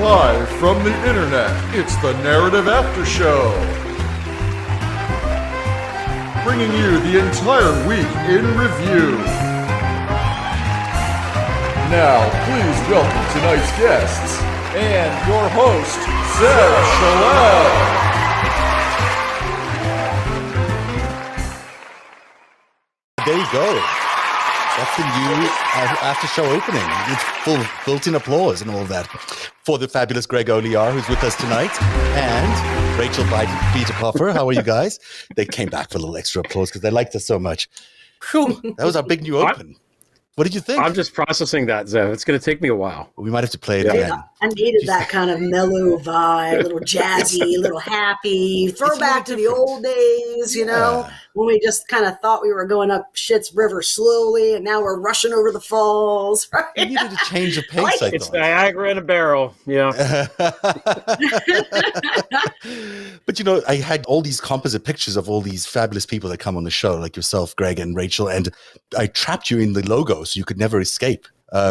Live from the internet, it's the Narrative After Show. Bringing you the entire week in review. Now, please welcome tonight's guests and your host, Zev Shalal. There you go. That's the new after show opening. It's full of built-in applause and all of that for the fabulous Greg Olear, who's with us tonight, and Rachel Bitecofer. How are you guys? They came back for a little extra applause because they liked us so much. Whew, that was our big new open. What did you think? I'm just processing that, Zev. It's going to take me a while. We might have to play it again. I needed that kind of mellow vibe, a little jazzy, a little happy, throwback to the old days, you know, when we just kind of thought we were going up Shit's River slowly, and now we're rushing over the falls. Right? You needed a change of pace, I It's thought. Niagara in a barrel, yeah. But, you know, I had all these composite pictures of all these fabulous people that come on the show, like yourself, Greg, and Rachel, and I trapped you in the logo so you could never escape.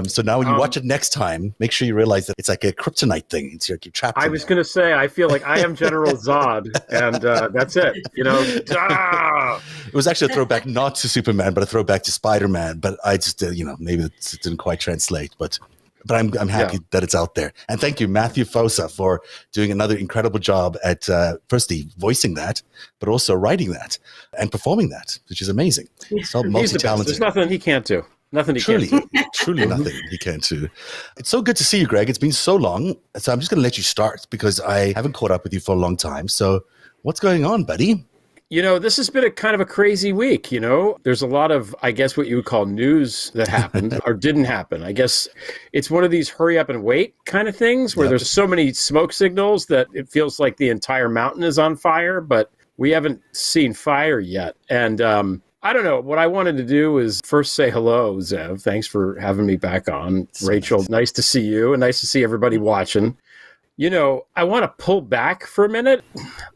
So now when you watch it next time, make sure you realize that it's like a kryptonite thing. It's like you're trapped. I was going to say, I feel like I am General Zod, and that's it. You know, It was actually a throwback not to Superman, but a throwback to Spider-Man. But I just, you know, maybe it didn't quite translate. But I'm happy that it's out there. And thank you, Matthew Fossa, for doing another incredible job at firstly voicing that, but also writing that and performing that, which is amazing. So multi-talented. There's nothing he can't do. Nothing he can't do. Truly nothing he can't do. It's so good to see you, Greg. It's been so long. So I'm just going to let you start because I haven't caught up with you for a long time. So what's going on, buddy? You know, this has been a kind of a crazy week, you know. There's a lot of, I guess, what you would call news that happened or didn't happen. I guess it's one of these hurry up and wait kind of things where there's so many smoke signals that it feels like the entire mountain is on fire, but we haven't seen fire yet. And I don't know. What I wanted to do is first say hello, Zev. Thanks for having me back on. Rachel, nice to see you and nice to see everybody watching. You know, I want to pull back for a minute.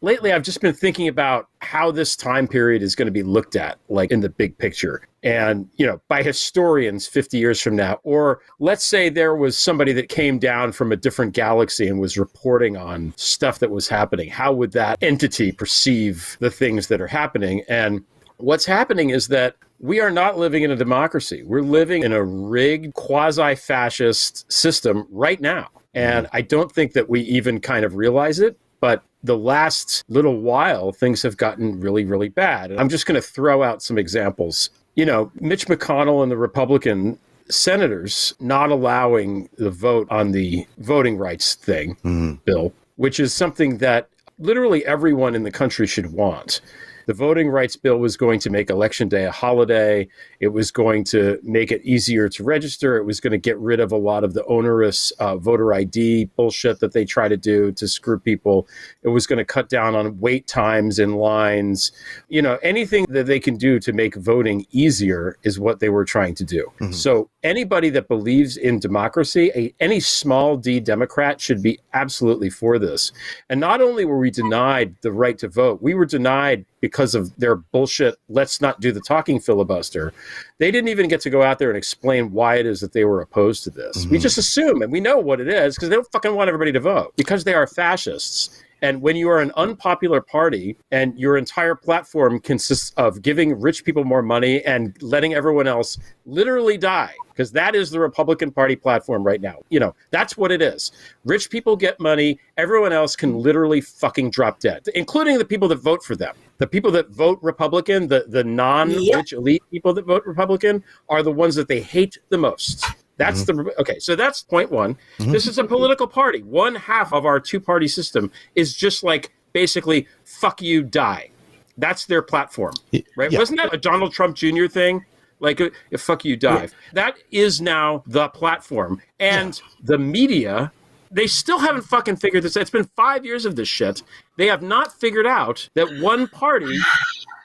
Lately, I've just been thinking about how this time period is going to be looked at, like in the big picture. And, you know, by historians 50 years from now, or let's say there was somebody that came down from a different galaxy and was reporting on stuff that was happening. How would that entity perceive the things that are happening? And what's happening is that we are not living in a democracy. We're living in a rigged, quasi-fascist system right now. And I don't think that we even kind of realize it. But the last little while, things have gotten really, really bad. And I'm just going to throw out some examples. You know, Mitch McConnell and the Republican senators not allowing the vote on the voting rights thing, bill, which is something that literally everyone in the country should want. The voting rights bill was going to make Election Day a holiday. It was going to make it easier to register. It was going to get rid of a lot of the onerous voter ID bullshit that they try to do to screw people. It was going to cut down on wait times in lines. You know, anything that they can do to make voting easier is what they were trying to do. So anybody that believes in democracy, any small d Democrat should be absolutely for this. And not only were we denied the right to vote, we were denied because of their bullshit, let's not do the talking filibuster. They didn't even get to go out there and explain why it is that they were opposed to this. We just assume, and we know what it is, because they don't fucking want everybody to vote, because they are fascists. And when you are an unpopular party and your entire platform consists of giving rich people more money and letting everyone else literally die, because that is the Republican Party platform right now. You know, that's what it is. Rich people get money. Everyone else can literally fucking drop dead, including the people that vote for them. The people that vote Republican, the non-rich elite people that vote Republican are the ones that they hate the most. That's okay. So that's point one. This is a political party. One half of our two-party system is just like basically fuck you, die. That's their platform, right? Yeah. Wasn't that a Donald Trump Jr. thing? Like, if fuck you, die. Yeah. That is now the platform. And the media, they still haven't fucking figured this out. It's been 5 years of this shit. They have not figured out that one party,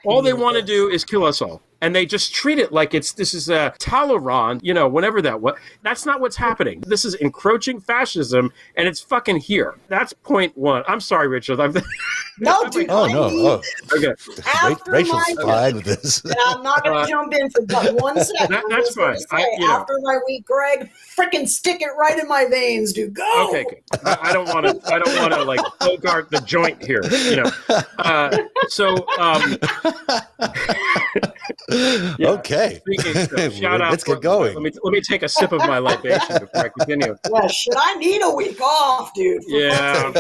all they want to do is kill us all. And they just treat it like this is a Talleyrand, you know, whenever that was. That's not what's happening. This is encroaching fascism, and it's fucking here. That's point one. I'm sorry, Richard. No, dude. Oh, no. Oh. Okay. After Rachel's my fine with this. and I'm not going to jump in for but 1 second. That's I'm just gonna fine. say, after my week, Greg, freaking stick it right in my veins, dude. Go. Okay, good. I don't want to like bogart the joint here, Okay. Shout out. Let's get going. Let me take a sip of my libation before I continue. Yeah, shit, I need a week off, dude. Yeah.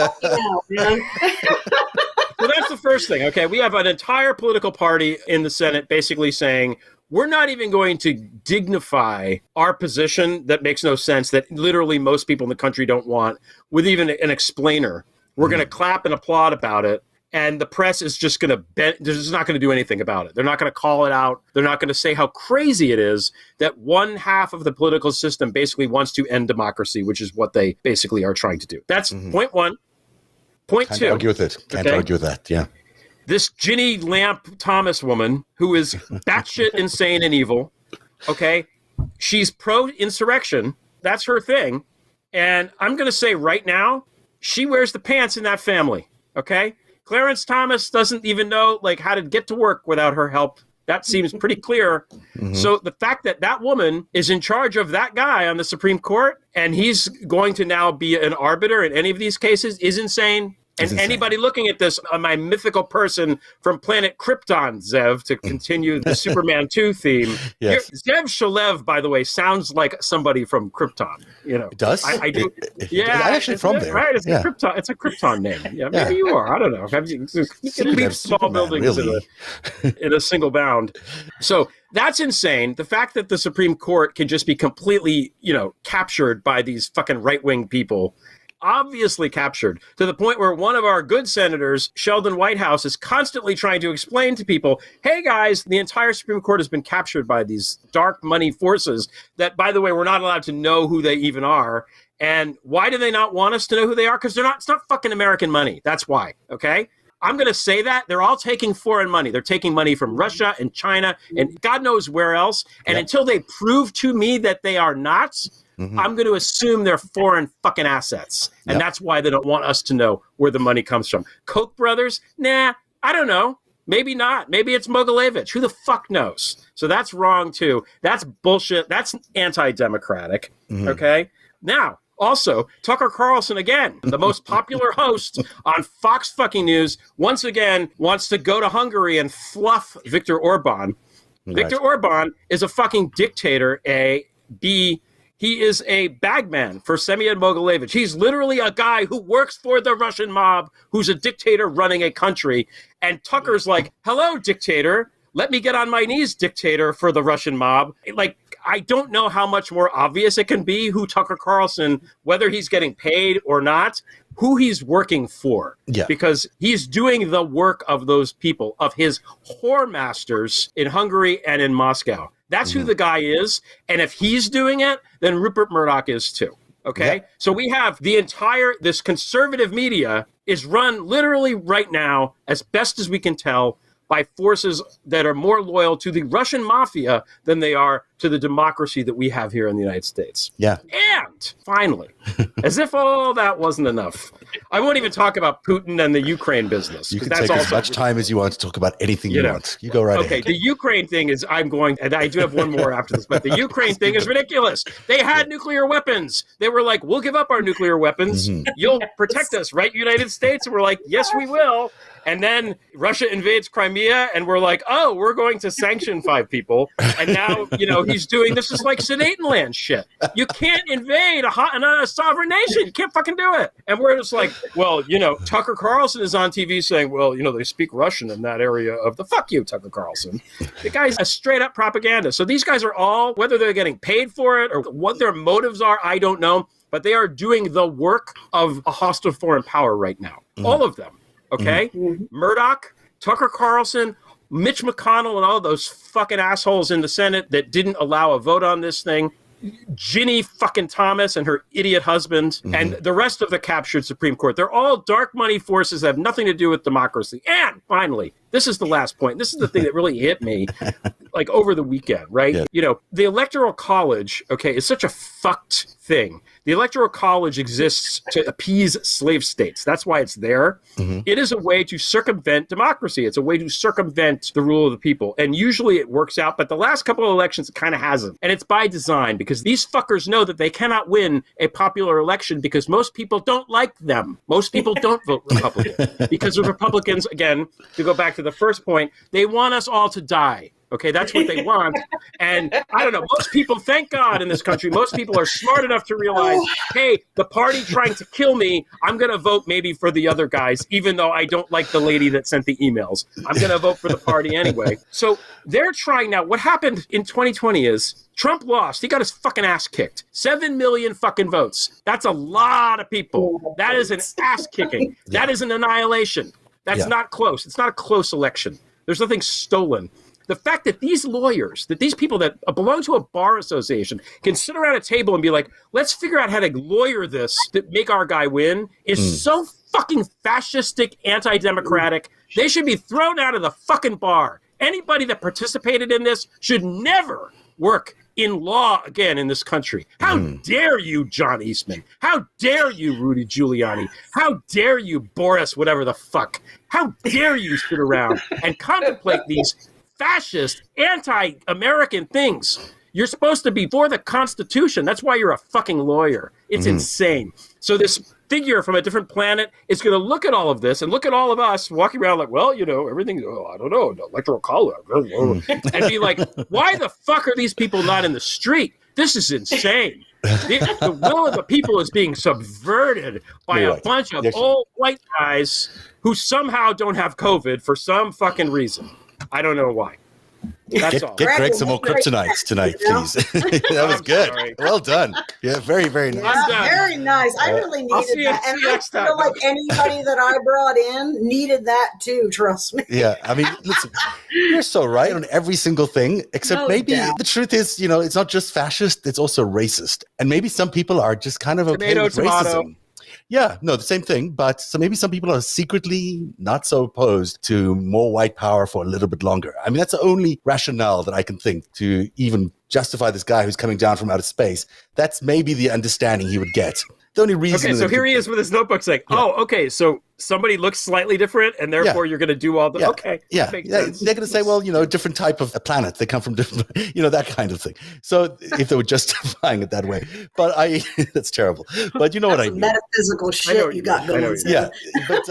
So that's the first thing. Okay, we have an entire political party in the Senate basically saying we're not even going to dignify our position that makes no sense, that literally most people in the country don't want, with even an explainer. We're going to clap and applaud about it. And the press is just going to they're just not going to do anything about it. They're not going to call it out. They're not going to say how crazy it is that one half of the political system basically wants to end democracy, which is what they basically are trying to do. That's point one. Point two. Can't argue with it. Can't argue with that. Yeah. This Ginny Lamp Thomas woman who is batshit insane and evil. Okay. She's pro-insurrection. That's her thing. And I'm going to say right now, she wears the pants in that family. Okay. Clarence Thomas doesn't even know how to get to work without her help. That seems pretty clear. So the fact that that woman is in charge of that guy on the Supreme Court and he's going to now be an arbiter in any of these cases is insane. And anybody looking at this, my mythical person from planet Krypton, Zev, to continue the Superman 2 theme. Yes. Zev Shalev, by the way, sounds like somebody from Krypton. It does? I do. I'm actually from there. Right? It's a Krypton. It's a Krypton name. Yeah, maybe you are. I don't know. You can leap small Superman, buildings really. in a single bound. So that's insane. The fact that the Supreme Court can just be completely, captured by these fucking right-wing people. Obviously captured to the point where one of our good senators, Sheldon Whitehouse, is constantly trying to explain to people, hey guys, the entire Supreme Court has been captured by these dark money forces that, by the way, we're not allowed to know who they even are. And why do they not want us to know who they are? Because it's not fucking American money. That's why. Okay. I'm going to say that they're all taking foreign money. They're taking money from Russia and China and God knows where else. And until they prove to me that they are not, I'm going to assume they're foreign fucking assets. And that's why they don't want us to know where the money comes from. Koch brothers? Nah, I don't know. Maybe not. Maybe it's Mogilevich. Who the fuck knows? So that's wrong too. That's bullshit. That's anti-democratic. Okay? Now, also, Tucker Carlson, again, the most popular host on Fox fucking News, once again wants to go to Hungary and fluff Viktor Orban. Right. Viktor Orban is a fucking dictator, A. B. He is a bagman for Semyon Mogilevich. He's literally a guy who works for the Russian mob, who's a dictator running a country. And Tucker's like, hello, dictator. Let me get on my knees, dictator, for the Russian mob. I don't know how much more obvious it can be who Tucker Carlson, whether he's getting paid or not, who he's working for. Yeah. Because he's doing the work of those people, of his whore masters in Hungary and in Moscow. That's who the guy is. And if he's doing it, then Rupert Murdoch is too. Okay. Yeah. So we have this conservative media is run literally right now, as best as we can tell, by forces that are more loyal to the Russian mafia than they are to the democracy that we have here in the United States. Yeah. And finally, as if all that wasn't enough, I won't even talk about Putin and the Ukraine business. You can take as much time as you want to talk about anything you want. You go right ahead. Okay, the Ukraine thing is, and I do have one more after this, but the Ukraine thing is ridiculous. They had nuclear weapons. They were like, we'll give up our nuclear weapons. You'll protect us, right, United States? And we're like, yes, we will. And then Russia invades Crimea, and we're like, oh, we're going to sanction 5 people. And now, he's doing this is like Sudetenland shit. You can't invade a sovereign nation. You can't fucking do it. And we're just like, well, Tucker Carlson is on TV saying, well, they speak Russian in that area of the fuck you, Tucker Carlson. The guy's a straight up propaganda. So these guys are all, whether they're getting paid for it or what their motives are, I don't know. But they are doing the work of a hostile foreign power right now. All of them. Okay? Murdoch, Tucker Carlson, Mitch McConnell, and all those fucking assholes in the Senate that didn't allow a vote on this thing. Ginny fucking Thomas and her idiot husband, and the rest of the captured Supreme Court. They're all dark money forces that have nothing to do with democracy. And finally, this is the last point. This is the thing that really hit me like over the weekend, right? Yeah. You know, the Electoral College, okay, is such a fucked thing. The Electoral College exists to appease slave states. That's why it's there. It is a way to circumvent democracy. It's a way to circumvent the rule of the people. And usually it works out, but the last couple of elections it kind of hasn't. And it's by design because these fuckers know that they cannot win a popular election because most people don't like them. Most people don't vote Republican because the Republicans, again, to go back to the first point, they want us all to die. Okay, that's what they want. And I don't know, most people, thank God in this country, most people are smart enough to realize, hey, the party trying to kill me, I'm going to vote maybe for the other guys, even though I don't like the lady that sent the emails. I'm going to vote for the party anyway. So they're trying now. What happened in 2020 is Trump lost. He got his fucking ass kicked. 7 million fucking votes. That's a lot of people. That is an ass kicking. That is an annihilation. That's not close. It's not a close election. There's nothing stolen. The fact that these lawyers, that these people that belong to a bar association can sit around a table and be like, let's figure out how to lawyer this to make our guy win is so fucking fascistic, anti-democratic. They should be thrown out of the fucking bar. Anybody that participated in this should never work in law again in this country. How dare you, John Eastman? How dare you, Rudy Giuliani? How dare you, Boris, whatever the fuck? How dare you sit around and contemplate these fascist, anti-American things? You're supposed to be for the Constitution. That's why you're a fucking lawyer. It's insane. So this figure from a different planet is going to look at all of this and look at all of us walking around like, well, you know, everything, I don't know, the Electoral College, and be like, why the fuck are these people not in the street? This is insane. The will of the people is being subverted by a bunch of old white guys who somehow don't have COVID for some fucking reason. I don't know why. That's all. Get Greg some more kryptonite tonight, please. That was good. Sorry. Well done. Yeah, very, very nice. Yeah, very nice. I really needed that. And I feel like anybody that I brought in needed that too, trust me. Yeah, I mean, listen, you're so right on every single thing, except maybe the truth is, you know, it's not just fascist, it's also racist. And maybe some people are just kind of okay with racism. Yeah, no, the same thing. But so maybe some people are secretly not so opposed to more white power for a little bit longer. I mean, that's the only rationale that I can think to even justify this guy who's coming down from outer space. That's maybe the understanding he would get. The only reason. Okay, so here he is with his notebook saying, oh, okay, so somebody looks slightly different and therefore you're going to do all the, They're going to say, well, you know, different type of a planet. They come from different, you know, that kind of thing. So if they were justifying it that way, but that's terrible. But you know what I mean. Metaphysical shit you got going on. Yeah, but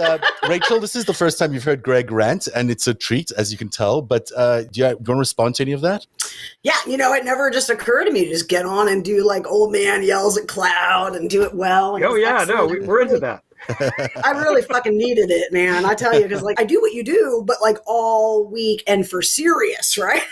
Rachel, this is the first time you've heard Greg rant, and it's a treat, as you can tell. But do you want to respond to any of that? Yeah, you know, it never just occurred to me to just get on and do like old man yells at cloud and do it well. Oh yeah, no, we're into that. I really fucking needed it, man. I tell you, because like I do what you do, but like all week and for serious, right?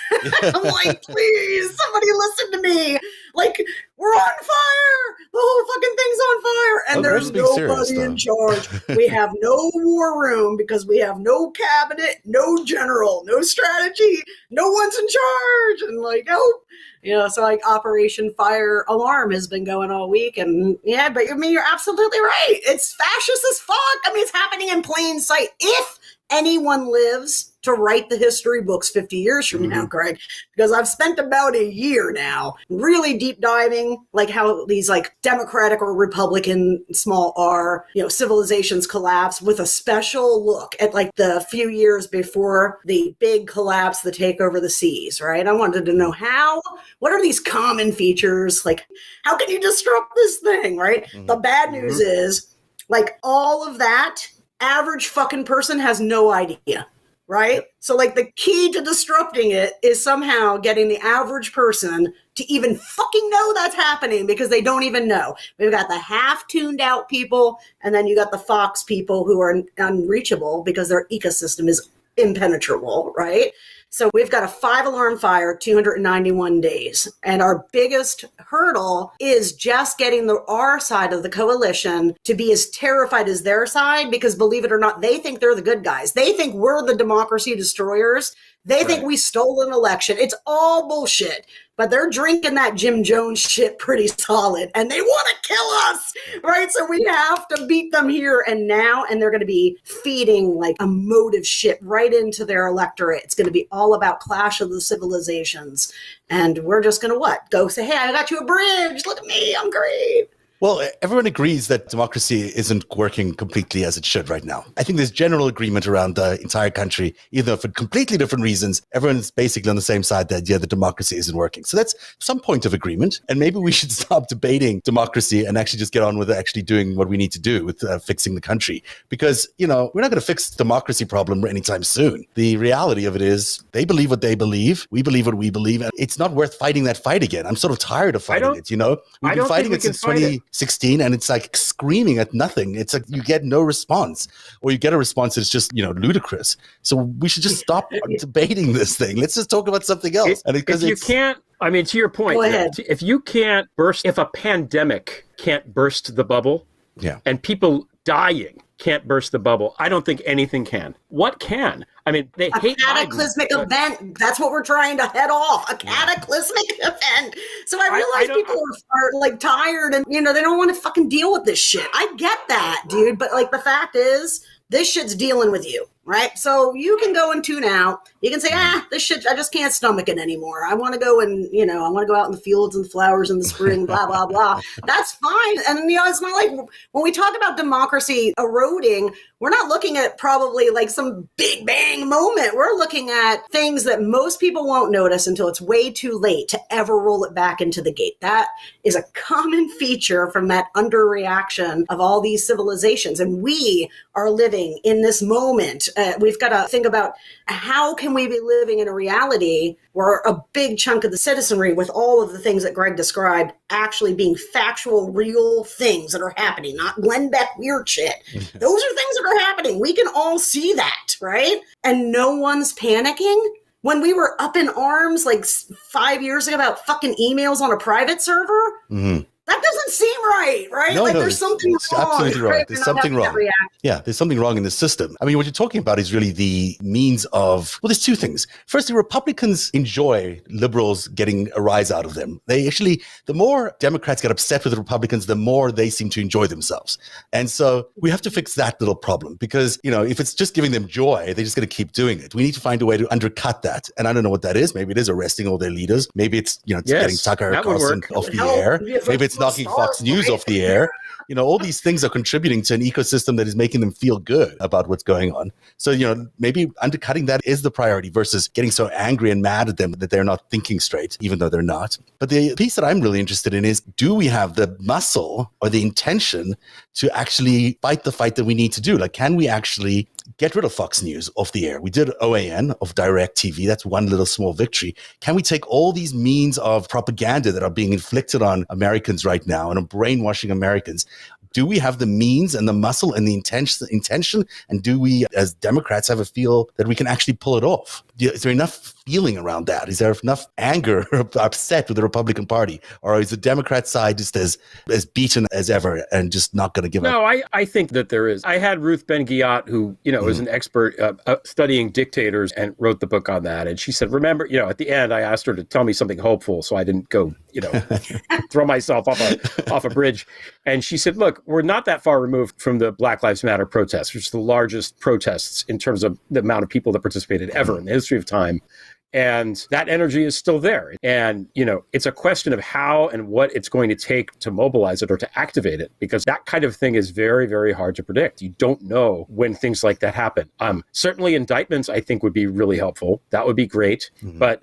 I'm like, please, somebody listen to me. Like, we're on fire. The whole fucking thing's on fire, and there's nobody in charge. We have no war room because we have no cabinet, no general, no strategy. No one's in charge, and like, help. You know, so like Operation Fire Alarm has been going all week. And yeah, but I mean, you're absolutely right. It's fascist as fuck. I mean, it's happening in plain sight. If anyone lives to write the history books 50 years from now, Greg, because I've spent about a year now really deep diving, like how these like Democratic or Republican small r, you know, civilizations collapse, with a special look at like the few years before the big collapse, the takeover of the seas, right? I wanted to know what are these common features? Like, how can you disrupt this thing, right? The bad news is, like, all of that, average fucking person has no idea, right? So like the key to disrupting it is somehow getting the average person to even fucking know that's happening, because they don't even know. We've got the half tuned out people, and then you got the Fox people who are unreachable because their ecosystem is impenetrable, right? So we've got a 5-alarm fire, 291 days. And our biggest hurdle is just getting our side of the coalition to be as terrified as their side, because believe it or not, they think they're the good guys. They think we're the democracy destroyers They think we stole an election. It's all bullshit. But they're drinking that Jim Jones shit pretty solid, and they want to kill us, right? So we have to beat them here and now, and they're going to be feeding like emotive shit right into their electorate. It's going to be all about clash of the civilizations, and we're just going to what? Go say, hey, I got you a bridge. Look at me. I'm great. Well, everyone agrees that democracy isn't working completely as it should right now. I think there's general agreement around the entire country, even though for completely different reasons, everyone's basically on the same side that, the democracy isn't working. So that's some point of agreement. And maybe we should stop debating democracy and actually just get on with actually doing what we need to do with fixing the country. Because, we're not going to fix the democracy problem anytime soon. The reality of it is they believe what they believe. We believe what we believe. And it's not worth fighting that fight again. I'm sort of tired of fighting it, We've been fighting it since 2016, and it's like screaming at nothing. It's like you get no response, or you get a response that's just ludicrous. So we should just stop debating this thing. Let's just talk about something else. If you can't, to your point, if you can't burst, if a pandemic can't burst the bubble, and people dying can't burst the bubble, I don't think anything can. What can? They hate cataclysmic event. That's what we're trying to head off. A cataclysmic event. So I realize people are like tired and, they don't want to fucking deal with this shit. I get that, dude. But like the fact is, this shit's dealing with you, right? So you can go and tune out. You can say, this shit, I just can't stomach it anymore. I want to go and, I want to go out in the fields and the flowers in the spring, blah, blah, blah. That's fine. And, it's not like when we talk about democracy eroding, we're not looking at probably like some big bang moment. We're looking at things that most people won't notice until it's way too late to ever roll it back into the gate. That is a common feature from that underreaction of all these civilizations. And we are living in this moment. We've got to think about how can we be living in a reality where a big chunk of the citizenry, with all of the things that Greg described, actually being factual, real things that are happening, not Glenn Beck weird shit. Those are things that are happening. We can all see that, right? And no one's panicking. When we were up in arms like 5 years ago about fucking emails on a private server, that doesn't seem right? No, there's something wrong. Absolutely right. There's something wrong. Yeah, there's something wrong in the system. What you're talking about is really the means of, there's two things. Firstly, Republicans enjoy liberals getting a rise out of them. They actually, the more Democrats get upset with the Republicans, the more they seem to enjoy themselves. And so we have to fix that little problem because, if it's just giving them joy, they're just going to keep doing it. We need to find a way to undercut that. And I don't know what that is. Maybe it is arresting all their leaders. Maybe it's, getting Tucker Carlson off the air. Maybe it's knocking Fox News off the air. All these things are contributing to an ecosystem that is making them feel good about what's going on. So, maybe undercutting that is the priority versus getting so angry and mad at them that they're not thinking straight, even though they're not. But the piece that I'm really interested in is, do we have the muscle or the intention to actually fight the fight that we need to do? Like, can we actually get rid of Fox News off the air? We did OAN of direct TV. That's one little small victory. Can we take all these means of propaganda that are being inflicted on Americans right now and on brainwashing Americans? Do we have the means and the muscle and the intention? And do we, as Democrats, have a feel that we can actually pull it off? Is there enough feeling around that? Is there enough anger or upset with the Republican Party? Or is the Democrat side just as beaten as ever and just not going to give up? No, I think that there is. I had Ruth Ben-Ghiat, who, is an expert studying dictators and wrote the book on that. And she said, remember, at the end, I asked her to tell me something hopeful so I didn't go, throw myself off a bridge. And she said, look, we're not that far removed from the Black Lives Matter protests, which is the largest protests in terms of the amount of people that participated ever in the history of time. And that energy is still there. And, it's a question of how and what it's going to take to mobilize it or to activate it, because that kind of thing is very, very hard to predict. You don't know when things like that happen. Certainly indictments, I think, would be really helpful. That would be great. But,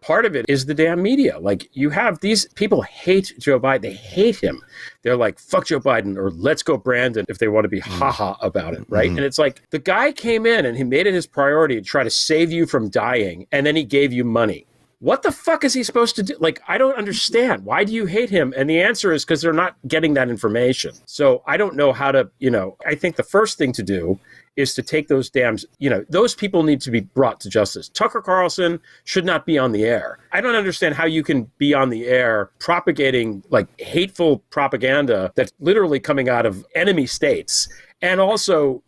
part of it is the damn media. Like, you have these people hate Joe Biden. They hate him. They're like, fuck Joe Biden, or let's go Brandon, if they want to be haha about it, right? And it's like, the guy came in and he made it his priority to try to save you from dying, and then he gave you money. What the fuck is he supposed to do? Like, I don't understand. Why do you hate him? And the answer is because they're not getting that information. So I don't know how to, I think the first thing to do is to take those those people need to be brought to justice. Tucker Carlson should not be on the air. I don't understand how you can be on the air propagating like hateful propaganda that's literally coming out of enemy states and also,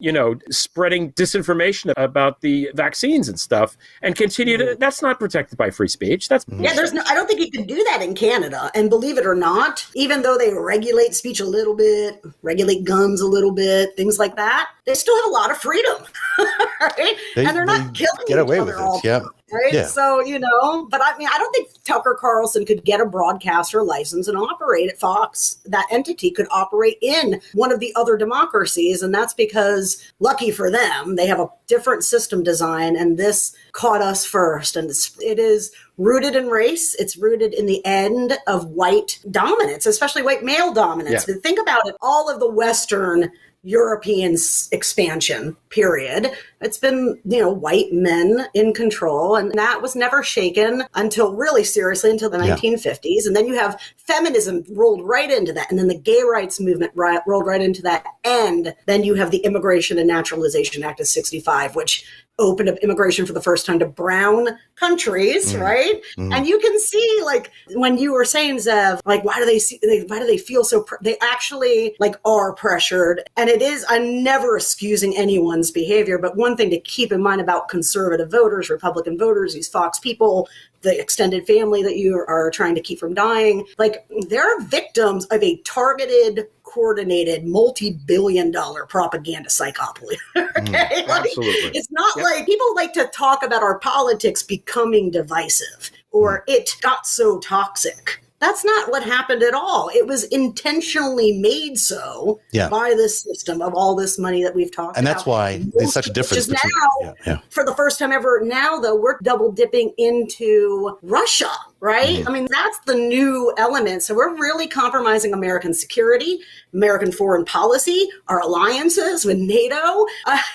spreading disinformation about the vaccines and stuff, and continue to, that's not protected by free speech. That's I don't think you can do that in Canada. And believe it or not, even though they regulate speech a little bit, regulate guns a little bit, things like that, they still have a lot of freedom, right? And they're not killing get away each with other all it. Yeah. right? Yeah. So, but I don't think Tucker Carlson could get a broadcaster license and operate at Fox. That entity could operate in one of the other democracies. And that's because, lucky for them, they have a different system design. And this caught us first. And it is rooted in race. It's rooted in the end of white dominance, especially white male dominance. Yeah. Think about it. All of the Western European expansion period, it's been, white men in control, and that was never shaken until the 1950s. And then you have feminism rolled right into that, and then the gay rights movement rolled right into that, and then you have the Immigration and Naturalization Act of 65, which opened up immigration for the first time to brown countries, right? And you can see, like, when you were saying, Zev, like, why do they feel so, they actually, like, are pressured. And it is, I'm never excusing anyone's behavior, but one thing to keep in mind about conservative voters, Republican voters, these Fox people, the extended family that you are trying to keep from dying, like, they're victims of a targeted, coordinated, multi-billion-dollar propaganda psychopoly. Okay? Absolutely. It's not like people like to talk about our politics becoming divisive or it got so toxic. That's not what happened at all. It was intentionally made so by this system of all this money that we've talked about. And that's why there's such a difference between for the first time ever, now though, we're double dipping into Russia, right? I mean, that's the new element. So we're really compromising American security, American foreign policy, our alliances with NATO.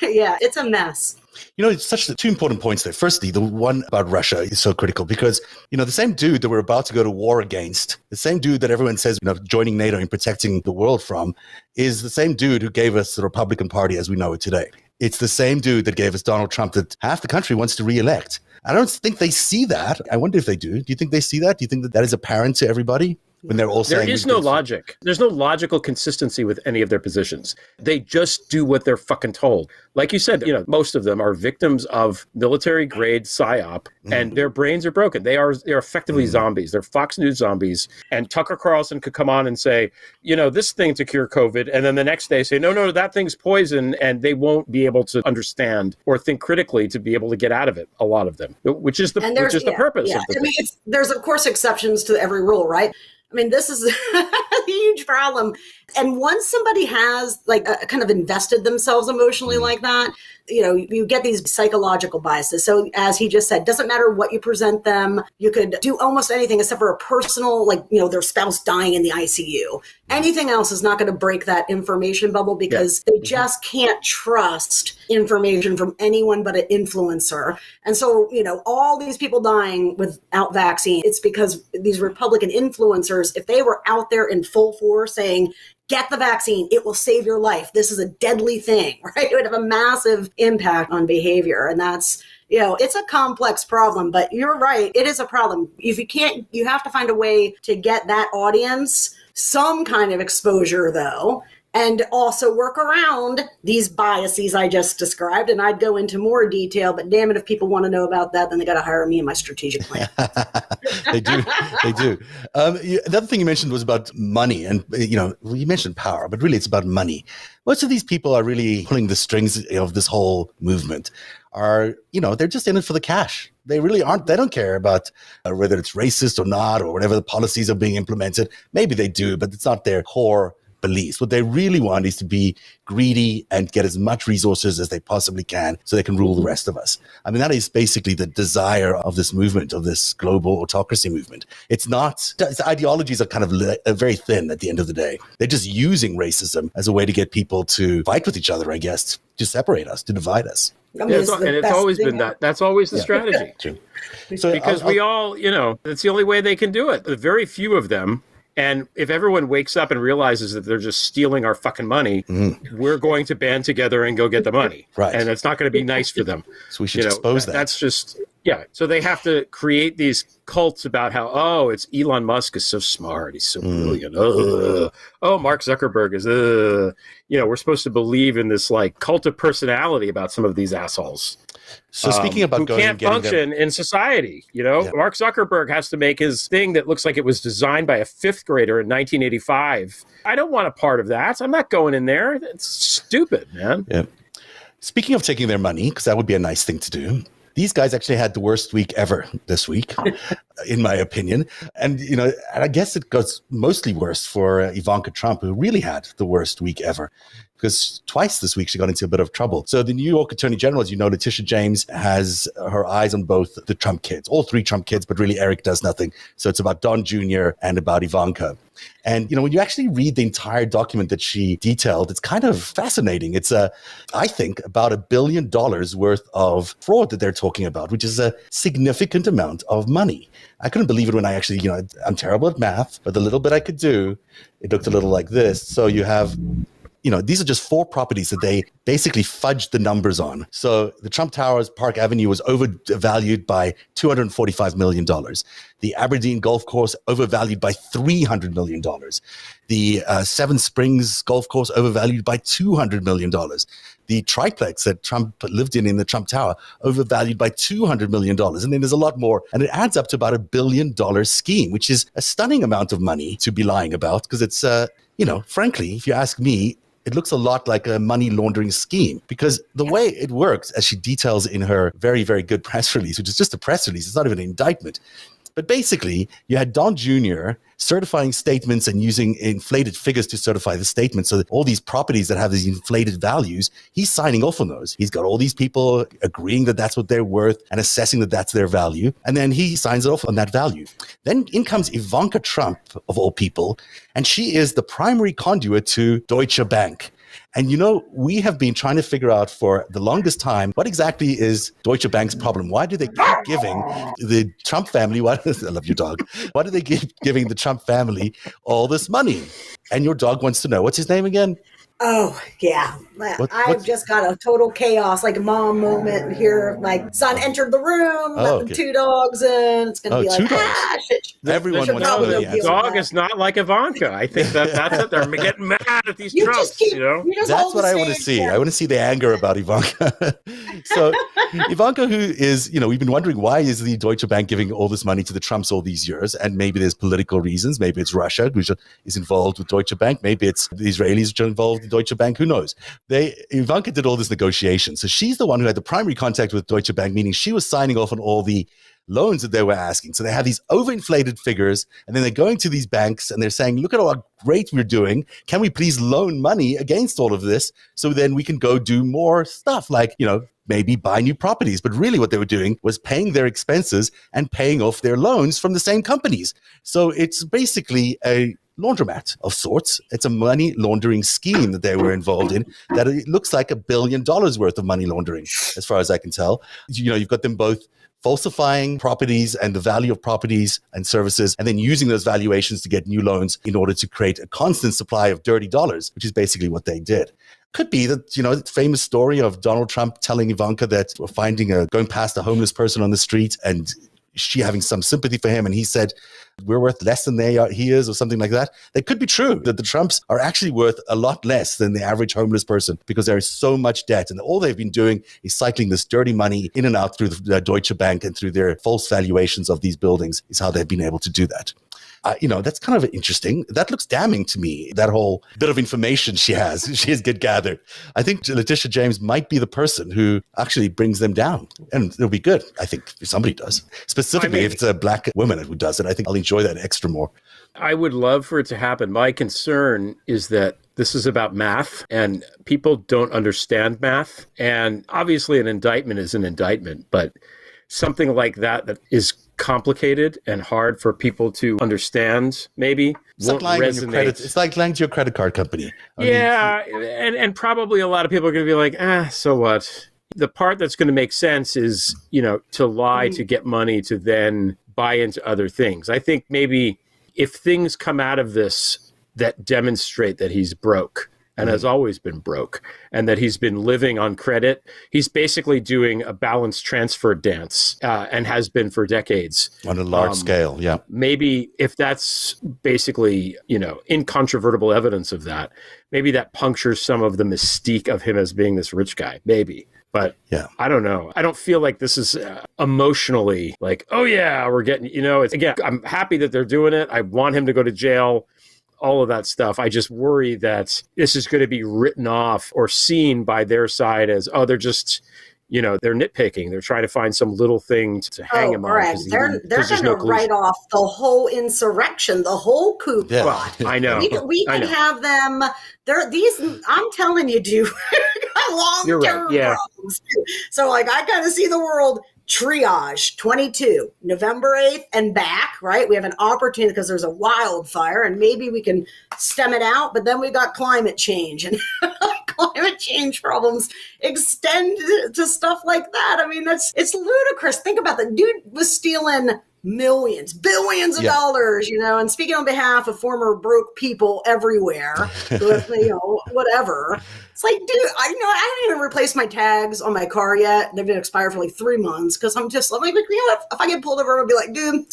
It's a mess. It's such two important points there. Firstly, the one about Russia is so critical because, the same dude that we're about to go to war against, the same dude that everyone says, joining NATO and protecting the world from, is the same dude who gave us the Republican Party as we know it today. It's the same dude that gave us Donald Trump that half the country wants to re-elect. I don't think they see that. I wonder if they do. Do you think they see that? Do you think that is apparent to everybody? When they're all saying there is no logic. There's no logical consistency with any of their positions. They just do what they're fucking told. Like you said, most of them are victims of military grade psyop, and their brains are broken. They're effectively zombies. They're Fox News zombies. And Tucker Carlson could come on and say, this thing to cure COVID, and then the next day say, no, that thing's poison, and they won't be able to understand or think critically to be able to get out of it. A lot of them, which is the purpose. Yeah. Of the thing. There's of course exceptions to every rule, right? I mean, this is a huge problem. And once somebody has kind of invested themselves emotionally like that, you get these psychological biases. So as he just said, doesn't matter what you present them. You could do almost anything except for a personal, their spouse dying in the ICU. Anything else is not going to break that information bubble because they just can't trust information from anyone but an influencer. And so, all these people dying without vaccine, it's because these Republican influencers, if they were out there in full force saying, get the vaccine, it will save your life, this is a deadly thing, right? It would have a massive impact on behavior. And that's, it's a complex problem, but you're right, it is a problem. If you can't, you have to find a way to get that audience some kind of exposure though, and also work around these biases I just described. And I'd go into more detail, but damn it, if people want to know about that, then they got to hire me and my strategic plan. They do. The other thing you mentioned was about money. And, you mentioned power, but really it's about money. Most of these people are really pulling the strings of this whole movement are, they're just in it for the cash. They really aren't. They don't care about whether it's racist or not, or whatever the policies are being implemented. Maybe they do, but it's not their core beliefs. What they really want is to be greedy and get as much resources as they possibly can so they can rule the rest of us. I mean, that is basically the desire of this movement, of this global autocracy movement. Its ideologies are kind of very thin at the end of the day. They're just using racism as a way to get people to fight with each other, I guess, to separate us, to divide us. I mean, it's always been that. That's always the strategy. True. So because we all, it's the only way they can do it. Very few of them. And if everyone wakes up and realizes that they're just stealing our fucking money, we're going to band together and go get the money. Right. And it's not going to be nice for them. So we should expose that. That's just, Yeah, so they have to create these cults about how, oh, it's Elon Musk is so smart, he's so brilliant. Oh, Mark Zuckerberg is, we're supposed to believe in this like cult of personality about some of these assholes. So speaking about who going can't and getting function in society, Mark Zuckerberg has to make his thing that looks like it was designed by a fifth grader in 1985. I don't want a part of that. I'm not going in there. It's stupid, man. Yeah. Speaking of taking their money, because that would be a nice thing to do. These guys actually had the worst week ever this week, in my opinion. And, and I guess it goes mostly worse for Ivanka Trump, who really had the worst week ever. Because twice this week she got into a bit of trouble. So the New York Attorney General, as you know, Letitia James, has her eyes on both the Trump kids, all three Trump kids, but really Eric does nothing. So it's about Don Jr. and about Ivanka. And, when you actually read the entire document that she detailed, it's kind of fascinating. It's, I think, about $1 billion worth of fraud that they're talking about, which is a significant amount of money. I couldn't believe it when I actually, I'm terrible at math, but the little bit I could do, it looked a little like this. So you have... these are just 4 properties that they basically fudged the numbers on. So the Trump Towers, Park Avenue was overvalued by $245 million. The Aberdeen Golf Course overvalued by $300 million. The Seven Springs Golf Course overvalued by $200 million. The triplex that Trump lived in the Trump Tower overvalued by $200 million. And then there's a lot more. And it adds up to about $1 billion scheme, which is a stunning amount of money to be lying about because it's, frankly, if you ask me, it looks a lot like a money laundering scheme because the way it works, as she details in her very, very good press release, which is just a press release, it's not even an indictment. But basically, you had Don Jr. certifying statements and using inflated figures to certify the statements. So that all these properties that have these inflated values, he's signing off on those. He's got all these people agreeing that that's what they're worth and assessing that that's their value. And then he signs off on that value. Then in comes Ivanka Trump, of all people, and she is the primary conduit to Deutsche Bank. And we have been trying to figure out for the longest time, what exactly is Deutsche Bank's problem? Why do they keep giving the Trump family, I love your dog, why do they keep giving the Trump family all this money? And your dog wants to know, what's his name again? Oh, yeah. I've just got a total chaos, like a mom moment here. Like, son entered the room, let the 2 dogs in. It's going to be like, shit. Everyone wants to know the answer. Dog is not like Ivanka. I think that's it. They're getting mad at these Trumps, That's what I want to see. I want to see the anger about Ivanka. So Ivanka, who is, we've been wondering why is the Deutsche Bank giving all this money to the Trumps all these years? And maybe there's political reasons. Maybe it's Russia, which is involved with Deutsche Bank. Maybe it's the Israelis which are involved in Deutsche Bank. Who knows? Ivanka did all this negotiation. So she's the one who had the primary contact with Deutsche Bank, meaning she was signing off on all the loans that they were asking. So they have these overinflated figures, and then they're going to these banks and they're saying, look at how great we're doing. Can we please loan money against all of this so then we can go do more stuff like, maybe buy new properties. But really what they were doing was paying their expenses and paying off their loans from the same companies. So it's basically a laundromat of sorts. It's a money laundering scheme that they were involved in that it looks like $1 billion worth of money laundering, as far as I can tell. You've got them both falsifying properties and the value of properties and services, and then using those valuations to get new loans in order to create a constant supply of dirty dollars, which is basically what they did. Could be that, the famous story of Donald Trump telling Ivanka that we're going past a homeless person on the street and she having some sympathy for him. And he said, we're worth less than he is, or something like that. That could be true, that the Trumps are actually worth a lot less than the average homeless person because there is so much debt. And all they've been doing is cycling this dirty money in and out through the Deutsche Bank and through their false valuations of these buildings is how they've been able to do that. That's kind of interesting. That looks damning to me, that whole bit of information she has gathered. I think Letitia James might be the person who actually brings them down. And it'll be good, I think, if somebody does. Specifically, if it's a black woman who does it, I think I'll enjoy that extra more. I would love for it to happen. My concern is that this is about math and people don't understand math. And obviously an indictment is an indictment, but something like that is complicated and hard for people to understand, maybe won't resonate. It's like lying to your credit card company. And probably a lot of people are going to be like, so what? The part that's going to make sense is, to lie to get money to then buy into other things. I think maybe if things come out of this that demonstrate that he's broke, and has always been broke, and that he's been living on credit. He's basically doing a balance transfer dance and has been for decades. On a large scale, yeah. Maybe if that's basically, incontrovertible evidence of that, maybe that punctures some of the mystique of him as being this rich guy, maybe. But yeah, I don't know. I don't feel like this is emotionally like, oh yeah, we're getting, again, I'm happy that they're doing it. I want him to go to jail. All of that stuff. I just worry that this is going to be written off or seen by their side as, oh, they're just, they're nitpicking. They're trying to find some little thing to hang him on. They're going to write off the whole insurrection, the whole coup plot. Well, I know. We can have them. I'm telling you, dude, long-term problems. So, I kind of see the world triage 22 November 8th and back, right? We have an opportunity because there's a wildfire and maybe we can stem it out, but then we got climate change and climate change problems extend to stuff like that. I mean, it's ludicrous. Think about that. Dude was stealing billions of dollars, and speaking on behalf of former broke people everywhere, whatever. It's like, dude, I haven't even replaced my tags on my car yet. They've been expired for like 3 months because I'm like, if I get pulled over, I'll be like, dude,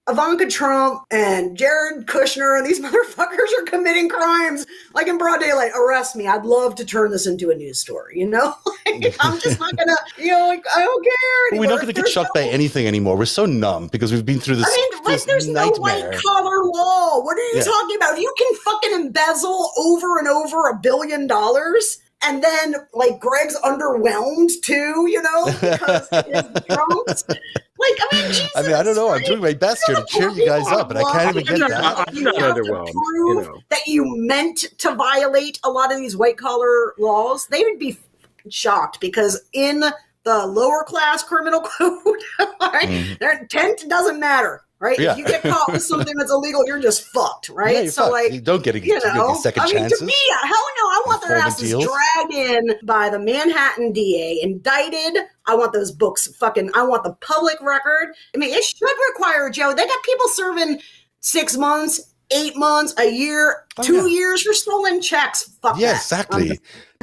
Ivanka Trump and Jared Kushner and these motherfuckers are committing crimes like in broad daylight. Arrest me. I'd love to turn this into a news story, I'm just not gonna, I don't care anymore. We're not gonna get shocked by anything anymore. We're so numb because we've been through this. There's nightmare. No white collar law. What are you talking about? You can fucking embezzle over and over $1 billion. And then, Greg's underwhelmed too, because his drums. Jesus. I don't know. I'm doing my best here to cheer you guys up, but I can't even get that. I'm not underwhelmed. Prove that you meant to violate a lot of these white collar laws. They would be shocked because in the lower class criminal code, right, their intent doesn't matter. Right? Yeah. If you get caught with something that's illegal, you're just fucked, right? Yeah, you're fucked. You don't get a second chances. To me, hell no, I want their asses dragged in by the Manhattan DA, indicted. I want those books I want the public record. I mean, it should require jail. They got people serving 6 months, 8 months, a year, 2 years for stolen checks. Fuck that. Exactly.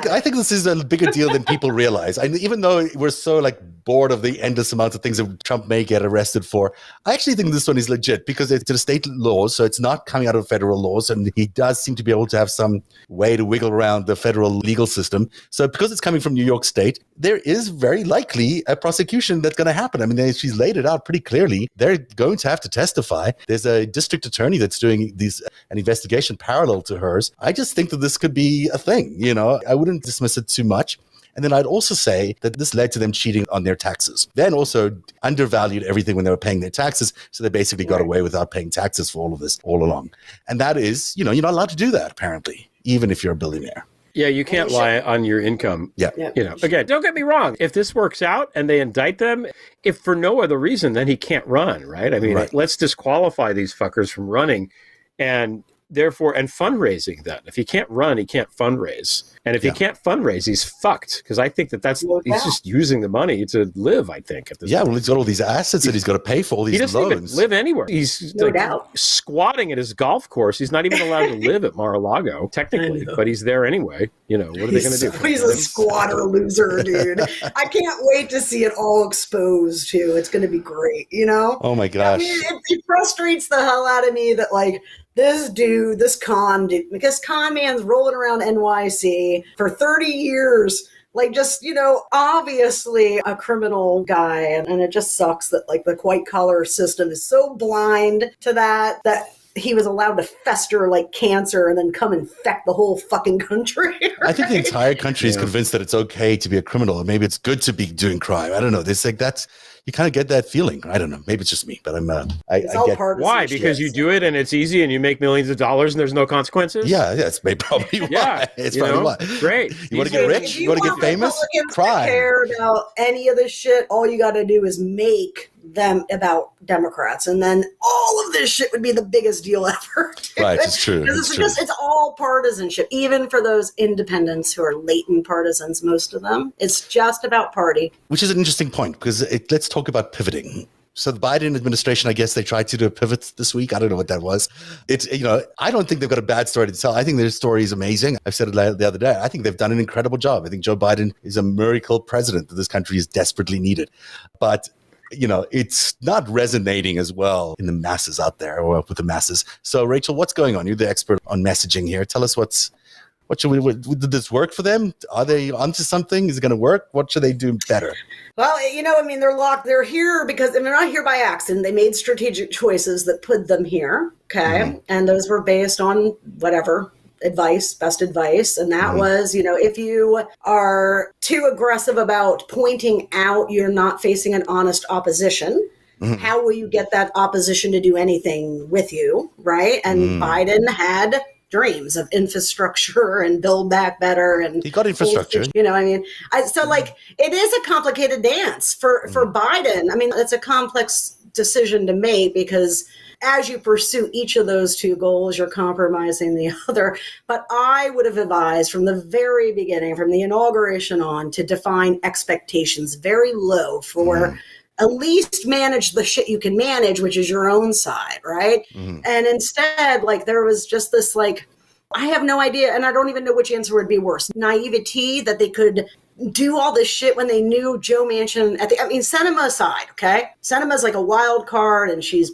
I think this is a bigger deal than people realize. Even though we're so bored of the endless amounts of things that Trump may get arrested for, I actually think this one is legit because it's to the state laws, so it's not coming out of federal laws, and he does seem to be able to have some way to wiggle around the federal legal system. So because it's coming from New York State, there is very likely a prosecution that's going to happen. I mean, she's laid it out pretty clearly. They're going to have to testify. There's a district attorney that's doing an investigation parallel to hers. I just think that this could be a thing. I wouldn't dismiss it too much. And then I'd also say that this led to them cheating on their taxes. Then also undervalued everything when they were paying their taxes. So they basically got away without paying taxes for all of this all along. And that is, you're not allowed to do that, apparently, even if you're a billionaire. Yeah, you can't lie on your income. Yeah. Again, don't get me wrong. If this works out and they indict them, if for no other reason, then he can't run, right? I mean, let's disqualify these fuckers from running and fundraising then. If he can't run, he can't fundraise. And if he can't fundraise, he's fucked. Because I think he's just using the money to live, I think. At this point. Well, he's got all these assets that he's got to pay for all these loans. He doesn't even live anywhere. He's squatting at his golf course. He's not even allowed to live at Mar-a-Lago, technically. But he's there anyway. What are they going to do? He's a squatter loser, dude. I can't wait to see it all exposed, too. It's going to be great, Oh, my gosh. It frustrates the hell out of me that, this con dude, because con man's rolling around NYC for 30 years, obviously a criminal guy. And it just sucks that, the white collar system is so blind to that he was allowed to fester like cancer and then come infect the whole fucking country. Right? I think the entire country is convinced that it's okay to be a criminal, or maybe it's good to be doing crime. I don't know. You kind of get that feeling. I don't know. Maybe it's just me, but I get why, because you do it and it's easy and you make millions of dollars and there's no consequences. Yeah, that's probably why. It's probably why. Great. You want to get rich? You want to get famous? Crime. Care about any of this shit? All you got to do is make them about Democrats, and then all of this shit would be the biggest deal ever. Right, it's true. It's all partisanship, even for those independents who are latent partisans, most of them. It's just about party. Which is an interesting point, because let's talk about pivoting. So the Biden administration, I guess they tried to do a pivot this week. I don't know what that was. It's, I don't think they've got a bad story to tell. I think their story is amazing. I've said it the other day. I think they've done an incredible job. I think Joe Biden is a miracle president that this country is desperately needed. But it's not resonating as well in the masses out there, or with the masses. So Rachel, what's going on? You're the expert on messaging here. Tell us did this work for them? Are they onto something? Is it going to work? What should they do better? Well, they're locked. They're here because they're not here by accident. They made strategic choices that put them here. Okay. Mm-hmm. And those were based on whatever best advice. And that was, if you are too aggressive about pointing out you're not facing an honest opposition, how will you get that opposition to do anything with you? Right. And Biden had dreams of infrastructure and build back better, and he got infrastructure. It is a complicated dance for Biden. I mean, it's a complex decision to make because as you pursue each of those two goals, you're compromising the other. But I would have advised from the very beginning, from the inauguration on, to define expectations very low for at least manage the shit you can manage, which is your own side, right? And instead, there was just this, I have no idea, and I don't even know which answer would be worse. Naivety that they could do all this shit when they knew Joe Manchin Sinema aside, okay? Sinema's like a wild card, and she's,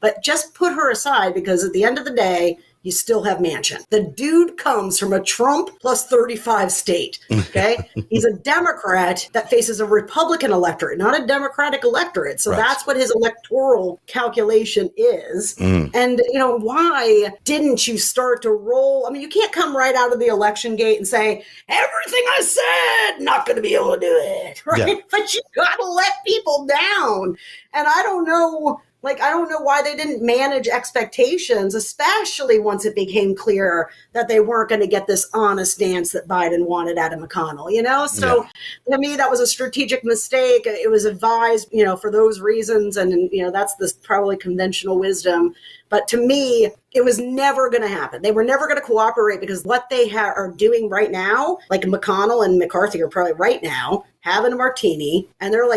but just put her aside, because at the end of the day, you still have Manchin. The dude comes from a Trump plus 35 state, okay? He's a Democrat that faces a Republican electorate, not a Democratic electorate. So that's what his electoral calculation is. And, why didn't you start to roll? I mean, you can't come right out of the election gate and say, everything I said, not going to be able to do it, right? Yeah. But you got to let people down. And I don't know why they didn't manage expectations, especially once it became clear that they weren't going to get this honest dance that Biden wanted out of McConnell, So to me, that was a strategic mistake. It was advised, for those reasons. And, that's this probably conventional wisdom. But to me, it was never going to happen. They were never going to cooperate because what they are doing right now, like McConnell and McCarthy are probably right now having a martini, and they're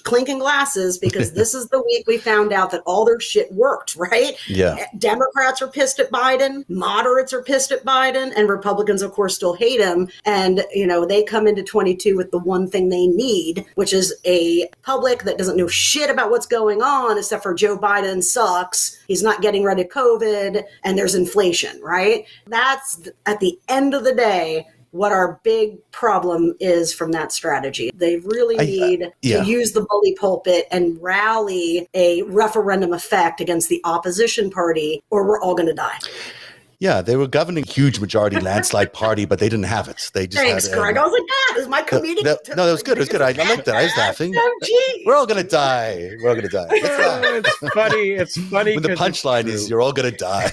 clinking glasses because this is the week we found out that all their shit worked, right? Yeah. Democrats are pissed at Biden, moderates are pissed at Biden, and Republicans, of course, still hate him. And, they come into 22 with the one thing they need, which is a public that doesn't know shit about what's going on, except for Joe Biden sucks. He's not getting rid of COVID, and there's inflation, right? That's, at the end of the day, what our big problem is from that strategy. They really need to use the bully pulpit and rally a referendum effect against the opposition party, or we're all going to die. Yeah, they were governing huge majority landslide party, but they didn't have it. They just Thanks, Greg. I was like, this is my comedic. No, that was good. It was good. I liked that. I was laughing. We're all going to die. We're all going to die. It's funny. It's funny. When the punchline is, you're all going to die.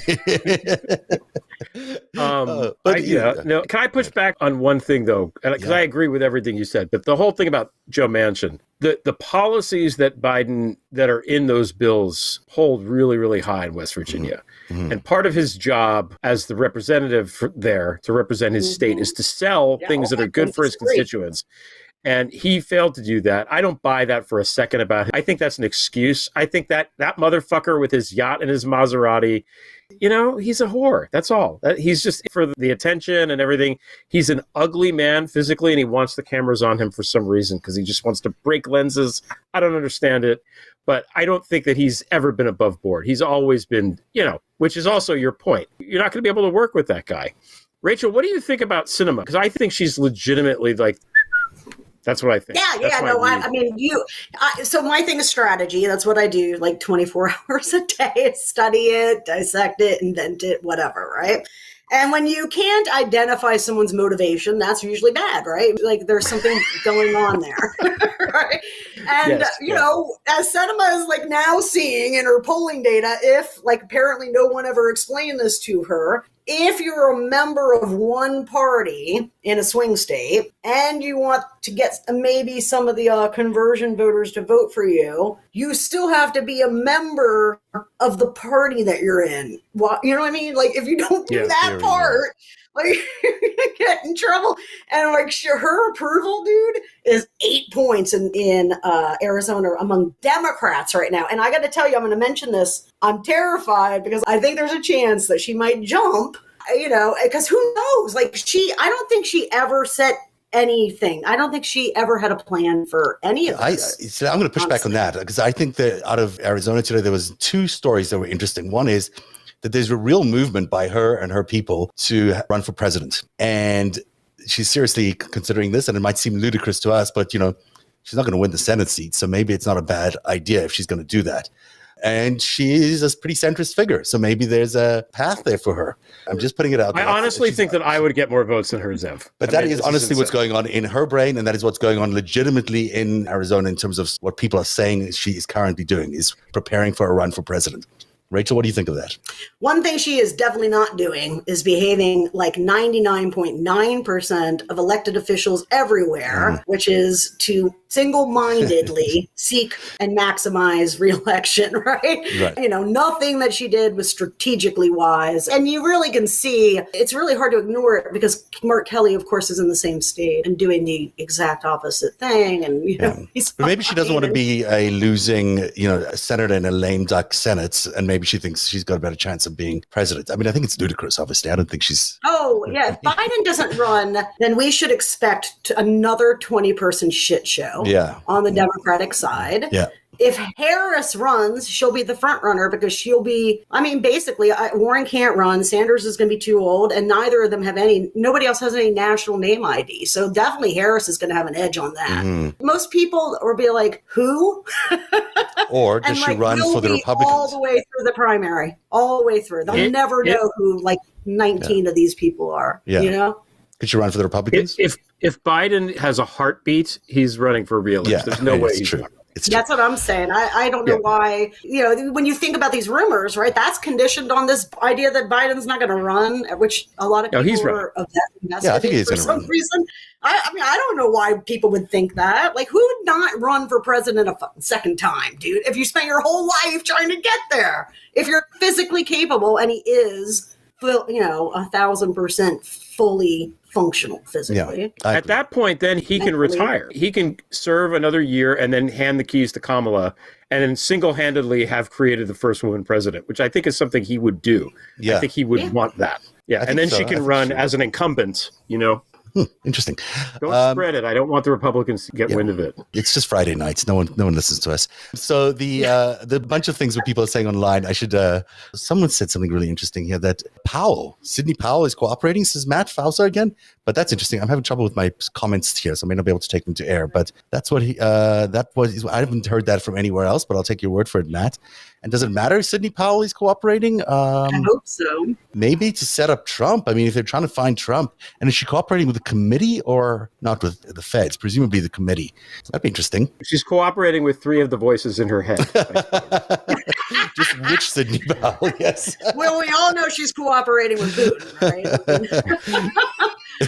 Can I push back on one thing, though? Because I agree with everything you said. But the whole thing about Joe Manchin, the policies that Biden that are in those bills hold really, really high in West Virginia. And part of his job as the representative there to represent his state is to sell things that are good for his constituents. And he failed to do that. I don't buy that for a second about him. I think that's an excuse. I think that motherfucker with his yacht and his Maserati, he's a whore. That's all. He's just for the attention and everything. He's an ugly man physically, and he wants the cameras on him for some reason because he just wants to break lenses. I don't understand it. But I don't think that he's ever been above board. He's always been, which is also your point. You're not going to be able to work with that guy. Rachel, what do you think about Sinema? Because I think she's legitimately that's what I think. So my thing is strategy. That's what I do 24 hours a day. Study it, dissect it, invent it, whatever, right? And when you can't identify someone's motivation, that's usually bad, right? There's something going on there, right? And, as Sinema is now seeing in her polling data, if apparently no one ever explained this to her, if you're a member of one party in a swing state and you want to get maybe some of the conversion voters to vote for you, you still have to be a member of the party that you're in. You know what I mean? If you don't do that part, Like, get in trouble. And like her approval, dude, is 8 points in Arizona among Democrats right now. And I got to tell you, I'm going to mention this. I'm terrified because I think there's a chance that she might jump, because who knows? Like I don't think she ever set anything. I don't think she ever had a plan for any of this. I'm going to push back on that because I think that out of Arizona today, there was 2 stories that were interesting. One is that there's a real movement by her and her people to run for president. And she's seriously considering this, and it might seem ludicrous to us, but, she's not going to win the Senate seat. So maybe it's not a bad idea if she's going to do that. And she is a pretty centrist figure. So maybe there's a path there for her. I'm just putting it out there. I honestly think that I would get more votes than her, Zev. But that is honestly what's going on in her brain. And that is what's going on legitimately in Arizona in terms of what people are saying she is currently doing, is preparing for a run for president. Rachel, what do you think of that? One thing she is definitely not doing is behaving like 99.9% of elected officials everywhere, which is to single-mindedly seek and maximize re-election, right? Nothing that she did was strategically wise. And you really can see, it's really hard to ignore it because Mark Kelly, of course, is in the same state and doing the exact opposite thing. And, he's but maybe she doesn't want to be a losing, a senator in a lame duck Senate, and maybe she thinks she's got a better chance of being president. I mean, I think it's ludicrous, obviously. I don't think she's... Oh, yeah. If Biden doesn't run, then we should expect another 20-person shit show on the Democratic side. Yeah. If Harris runs, she'll be the front runner because she'll be, basically, Warren can't run. Sanders is going to be too old, and neither of them nobody else has any national name ID. So definitely Harris is going to have an edge on that. Mm-hmm. Most people will be like, who? Or does she run for the Republicans? All the way through the primary, all the way through. They'll never know who 19 of these people are, Could she run for the Republicans? If Biden has a heartbeat, he's running for re-election. There's no way he's not. That's what I'm saying. I don't know why, when you think about these rumors, right, that's conditioned on this idea that Biden's not going to run, which a lot of people are of that message I think he's for some reason. I don't know why people would think that. Like, who would not run for president a second time, dude? If you spent your whole life trying to get there, if you're physically capable, and he is, 1,000% fully functional physically. At that point, then he can retire. He can serve another year and then hand the keys to Kamala and then single-handedly have created the first woman president, which I think is something he would do. I think he would want that. And then she can run as an incumbent, Interesting. Don't spread it. I don't want the Republicans to get wind of it. It's just Friday nights. No one listens to us. So the bunch of things that people are saying online, someone said something really interesting here that Sidney Powell is cooperating, says Matt Fossa again. But that's interesting. I'm having trouble with my comments here, so I may not be able to take them to air. But that's what I haven't heard that from anywhere else, but I'll take your word for it, Matt. And does it matter if Sidney Powell is cooperating? I hope so. Maybe to set up Trump. I mean, if they're trying to find Trump, and is she cooperating with the committee or not with the feds? Presumably the committee. That'd be interesting. She's cooperating with 3 of the voices in her head. Just which Sidney Powell? Yes. Well, we all know she's cooperating with Putin, right?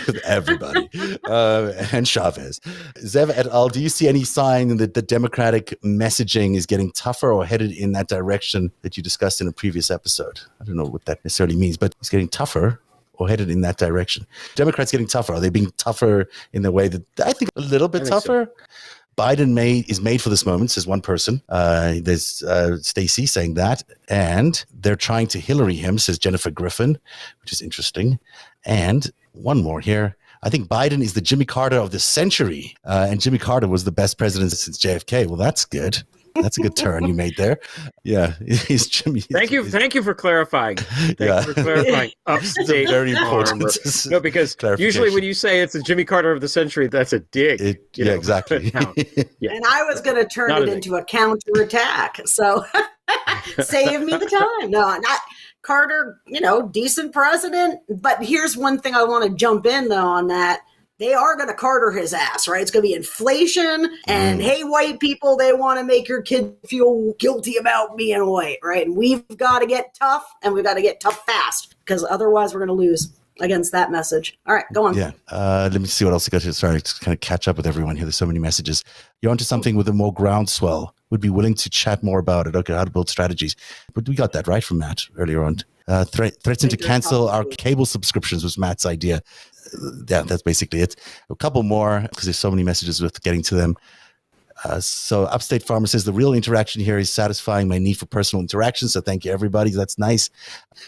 With everybody. And Chavez. Zev et al., do you see any sign that the Democratic messaging is getting tougher or headed in that direction that you discussed in a previous episode? I don't know what that necessarily means, but it's getting tougher or headed in that direction. Democrats getting tougher. Are they being tougher in the way that I think a little bit tougher? So. Biden is made for this moment, says one person. There's Stacey saying that. And they're trying to Hillary him, says Jennifer Griffin, which is interesting. And one more here. I think Biden is the Jimmy Carter of the century. And Jimmy Carter was the best president since JFK. Well, that's good. That's a good turn you made there. Yeah, he's Jimmy. Thank you for clarifying. Thank you for clarifying. Upstate, very important. No, because usually when you say it's the Jimmy Carter of the century, that's a dig. Exactly. And I was going to turn it into a counterattack. So save me the time. No, not Carter. Decent president. But here's one thing I want to jump in though on that. They are going to Carter his ass, right? It's going to be inflation and, hey, white people, they want to make your kid feel guilty about being white, right? And we've got to get tough, and we've got to get tough fast because otherwise we're going to lose against that message. All right, go on. Yeah, let me see what else I got here. Sorry, to kind of catch up with everyone here. There's so many messages. You're onto something with a more groundswell. Would be willing to chat more about it. Okay, how to build strategies. But we got that right from Matt earlier on. Threatened to cancel our cable subscriptions was Matt's idea. Yeah, that's basically it. A couple more, because there's so many messages with getting to them. So Upstate Farmer says, the real interaction here is satisfying my need for personal interaction. So thank you, everybody. That's nice.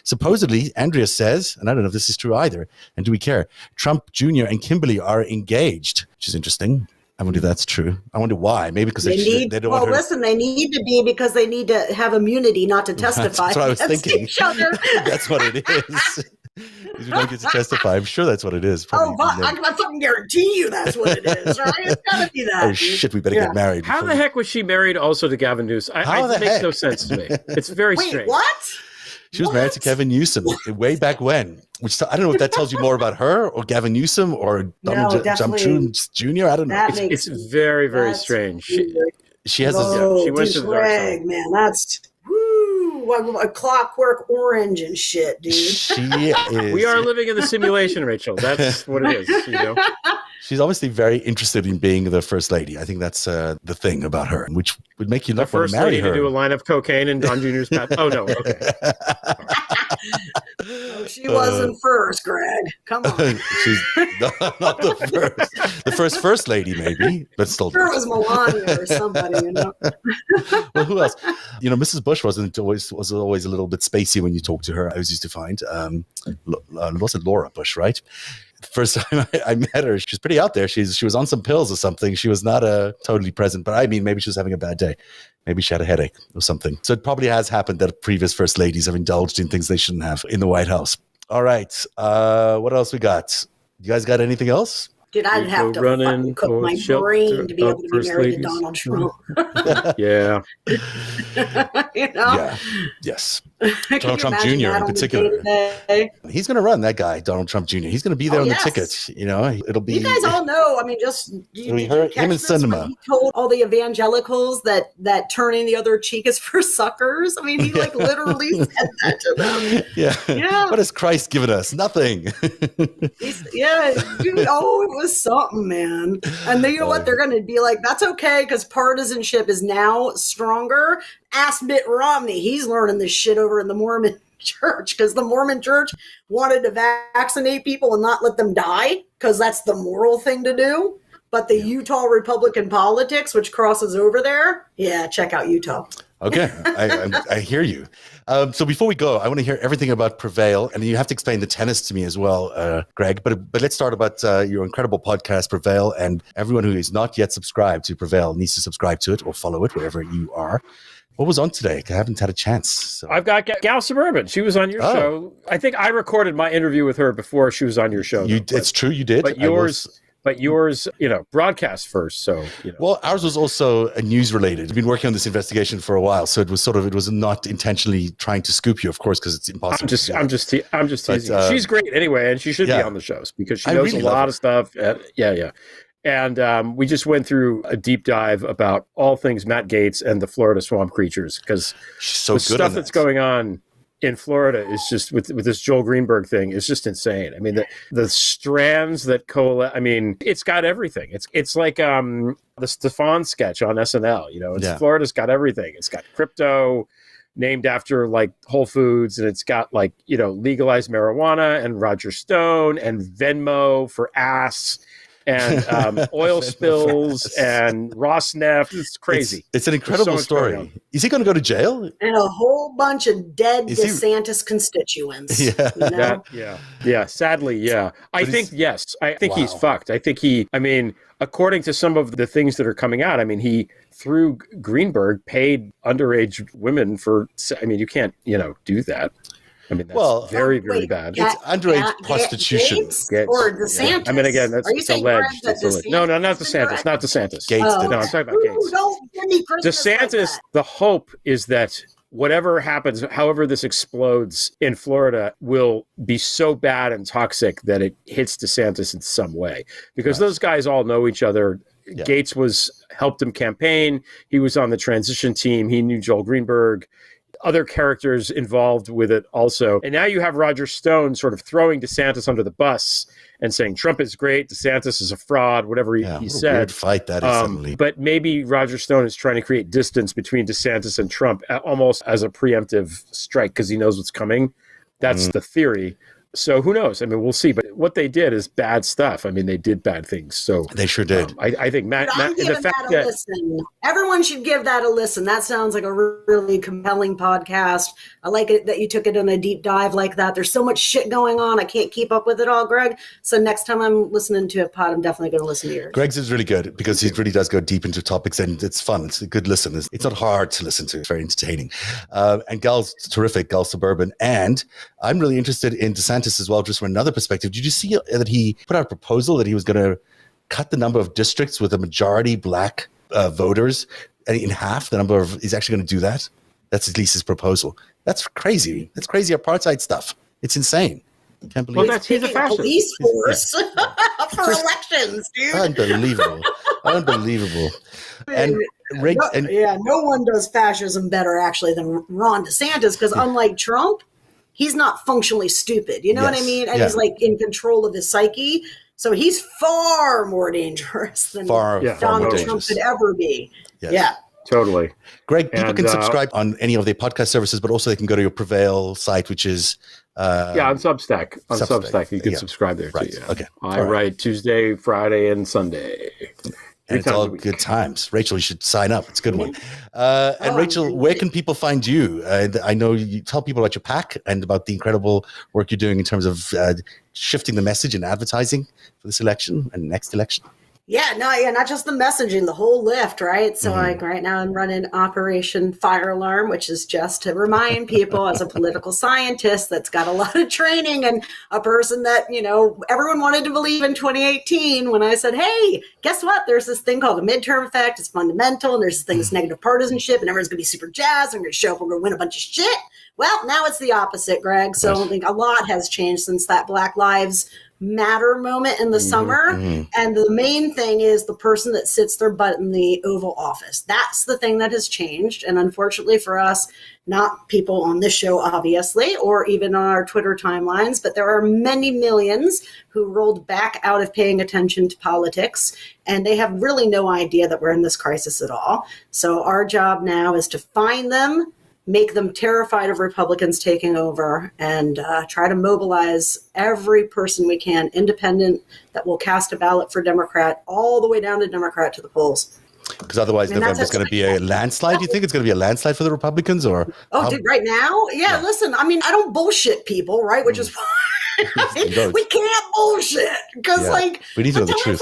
Supposedly, Andrea says, and I don't know if this is true either, and do we care? Trump Jr. and Kimberly are engaged, which is interesting. I wonder if that's true. I wonder why. Maybe because they don't want her. Listen, they need to be because they need to have immunity not to testify. That's what I was thinking. Each other. That's what it is. You don't get to testify. I'm sure that's what it is. Probably. I fucking guarantee you that's what it is, right? It's gotta be that. Oh shit, we better get married. How the heck was she married also to Gavin Newsom? It makes no sense to me. It's very strange. What? She was married to Gavin Newsom way back when. Which I don't know if that tells you more about her or Gavin Newsom or Donald Trump Jr. I don't know. It's very, very strange. She has she went to the dark side. Man, that's a Clockwork Orange and shit, dude. She is. We are living in the simulation, Rachel. That's what it is. You know? She's obviously very interested in being the first lady. I think that's the thing about her, which would make you not want to marry her. To do a line of cocaine in Don Jr.'s path. Oh no, okay. She wasn't first, Greg. Come on. She's not the first. The first lady, maybe, but still. Sure, it was Melania or somebody. You know. Well, who else? You know, Mrs. Bush was always a little bit spacey when you talk to her. I was used to find. Was it Laura Bush, right? First time I met her, she's pretty out there. She was on some pills or something. She was not totally present, but I mean, maybe she was having a bad day. Maybe she had a headache or something. So it probably has happened that previous first ladies have indulged in things they shouldn't have in the White House. All right. What else we got? You guys got anything else? Dude, I'd have to fucking cook my brain to be able to be married to Donald Trump. Yeah. You know? Yeah. Yes. Donald Trump Jr. in particular. He's going to run, that guy, Donald Trump Jr. He's going to be there on the ticket. You know, it'll be. You guys all know. I mean, we heard him in cinema. He told all the evangelicals that turning the other cheek is for suckers. I mean, he literally said that to them. Yeah. What has Christ given us? Nothing. Dude, it was something, man. And you know what? They're going to be like, that's okay because partisanship is now stronger. Ask Mitt Romney. He's learning this shit over in the Mormon church because the Mormon church wanted to vaccinate people and not let them die because that's the moral thing to do. But the Utah Republican politics, which crosses over there, check out Utah. Okay, I hear you. So before we go, I want to hear everything about Prevail, and you have to explain the tennis to me as well, Greg. But let's start about your incredible podcast, Prevail, and everyone who is not yet subscribed to Prevail needs to subscribe to it or follow it wherever you are. What was on today? I haven't had a chance. So. I've got Gal Suburban. She was on your show. I think I recorded my interview with her before she was on your show. It's true, you did. But yours, broadcast first. So, Well, ours was also news related. We've been working on this investigation for a while, so it was not intentionally trying to scoop you, of course, because it's impossible. I'm just teasing. She's great anyway, and she should be on the shows because she knows really a lot of stuff. And we just went through a deep dive about all things Matt Gaetz and the Florida swamp creatures because the stuff that's going on in Florida is just with this Joel Greenberg thing is just insane. I mean, the strands that coalesce. I mean, it's got everything. It's like the Stefan sketch on SNL. Florida's got everything. It's got crypto, named after like Whole Foods, and it's got legalized marijuana and Roger Stone and Venmo for ass. And oil spills and Rosneft. It's crazy. It's an incredible story. Is he going to go to jail? And a whole bunch of dead DeSantis constituents. Yeah. Sadly, yeah. I think he's fucked. I think according to some of the things that are coming out, he through Greenberg paid underage women for. You can't do that. That's very, very bad. It's underage prostitution. Or DeSantis? Yeah. Again, that's alleged. No, not DeSantis. Not DeSantis. Gaetz. No, I'm talking about Gaetz. Don't give me DeSantis, the hope is that whatever happens, however this explodes in Florida, will be so bad and toxic that it hits DeSantis in some way. Because those guys all know each other. Yeah. Gaetz helped him campaign. He was on the transition team. He knew Joel Greenberg. Other characters involved with it also. And now you have Roger Stone sort of throwing DeSantis under the bus and saying Trump is great, DeSantis is a fraud, whatever he said. Weird fight that is suddenly. But maybe Roger Stone is trying to create distance between DeSantis and Trump almost as a preemptive strike because he knows what's coming. That's the theory. So who knows? I mean, we'll see. But what they did is bad stuff. I mean, they did bad things. So They sure did. I think Matt, I'm giving the fact that a listen. Everyone should give that a listen. That sounds like a really compelling podcast. I like it that you took it in a deep dive like that. There's so much shit going on. I can't keep up with it all, Greg. So next time I'm listening to a pod, I'm definitely going to listen to yours. Greg's is really good because he really does go deep into topics and it's fun. It's a good listen. It's not hard to listen to. It's very entertaining. And Gal's terrific, Gal Suburban. And I'm really interested in DeSantis as well, just from another perspective. Did you see that he put out a proposal that he was going to cut the number of districts with a majority black voters in half? He's actually going to do that. That's at least his proposal. That's crazy. That's crazy apartheid stuff. It's insane. I can't believe he's a fascist. Police force for elections, dude. Unbelievable. And no one does fascism better actually than Ron DeSantis, because unlike Trump, he's not functionally stupid. You know what I mean? And he's like in control of his psyche. So he's far more dangerous than Donald Trump could ever be. Yes. Yeah. Totally. Greg, people can subscribe on any of the podcast services, but also they can go to your Prevail site, which is... on Substack. On Substack, you can subscribe there too. Yeah. Okay. I write Tuesday, Friday, and Sunday. And it's all good times. Rachel, you should sign up. It's a good one. And Rachel, where can people find you? I know you tell people about your PAC and about the incredible work you're doing in terms of shifting the message and advertising for this election and next election. Yeah, not just the messaging, the whole lift, right? So right now I'm running Operation Fire Alarm, which is just to remind people as a political scientist that's got a lot of training and a person that, everyone wanted to believe in 2018 when I said, hey, guess what? There's this thing called the midterm effect. It's fundamental. And there's this thing that's negative partisanship and everyone's going to be super jazzed. I'm going to show up. We're going to win a bunch of shit. Well, now it's the opposite, Greg. So I think a lot has changed since that Black Lives Matter moment in the summer. And the main thing is the person that sits their butt in the Oval Office. That's the thing that has changed. And unfortunately for us, not people on this show, obviously, or even on our Twitter timelines, but there are many millions who rolled back out of paying attention to politics, and they have really no idea that we're in this crisis at all. So our job now is to find them, make them terrified of Republicans taking over, and try to mobilize every person we can, independent, that will cast a ballot for Democrat, all the way down to Democrat to the polls. Because otherwise November's going to be a landslide. Do you think it's going to be a landslide for the Republicans? Or dude, right now? Yeah, listen, I don't bullshit people, right? Which is fine. We can't bullshit because we need to know the truth.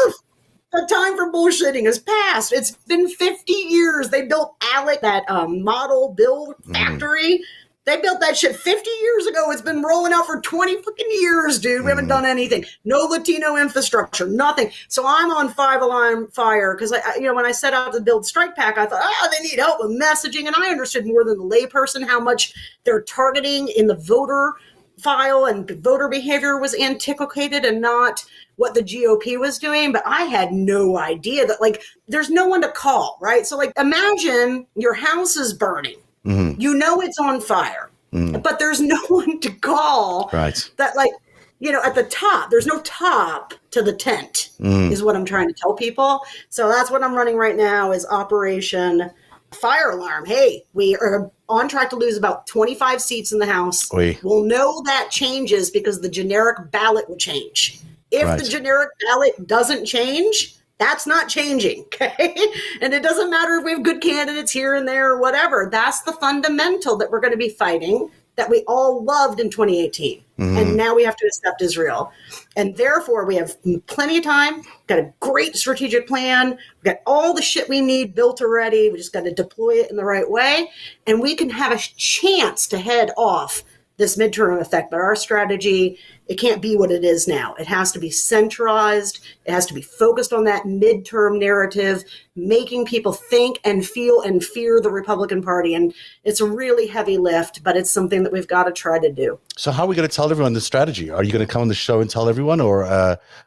The time for bullshitting has passed. It's been 50 years. They built Alec, that model build factory. They built that shit 50 years ago. It's been rolling out for 20 fucking years, dude. We haven't done anything. No Latino infrastructure, nothing. So I'm on 5-alarm fire because, when I set out to build Strike Pack, I thought, they need help with messaging. And I understood more than the layperson how much they're targeting in the voter file and voter behavior was antiquated and not what the GOP was doing. But I had no idea that, there's no one to call, right? So, imagine your house is burning. You know it's on fire, but there's no one to call. Right. That, at the top, there's no top to the tent, is what I'm trying to tell people. So that's what I'm running right now is Operation Fire Alarm. Hey, we are on track to lose about 25 seats in the House. We'll know that changes because the generic ballot will change. If the generic ballot doesn't change, that's not changing, okay? And it doesn't matter if we have good candidates here and there or whatever. That's the fundamental that we're going to be fighting that we all loved in 2018. And now we have to accept Israel. And therefore, we have plenty of time, got a great strategic plan, we've got all the shit we need built already. We just got to deploy it in the right way. And we can have a chance to head off this midterm effect. But our strategy, it can't be what it is now. It has to be centralized. It has to be focused on that midterm narrative, making people think and feel and fear the Republican Party. And it's a really heavy lift, but it's something that we've got to try to do. So how are we going to tell everyone the strategy? Are you going to come on the show and tell everyone, or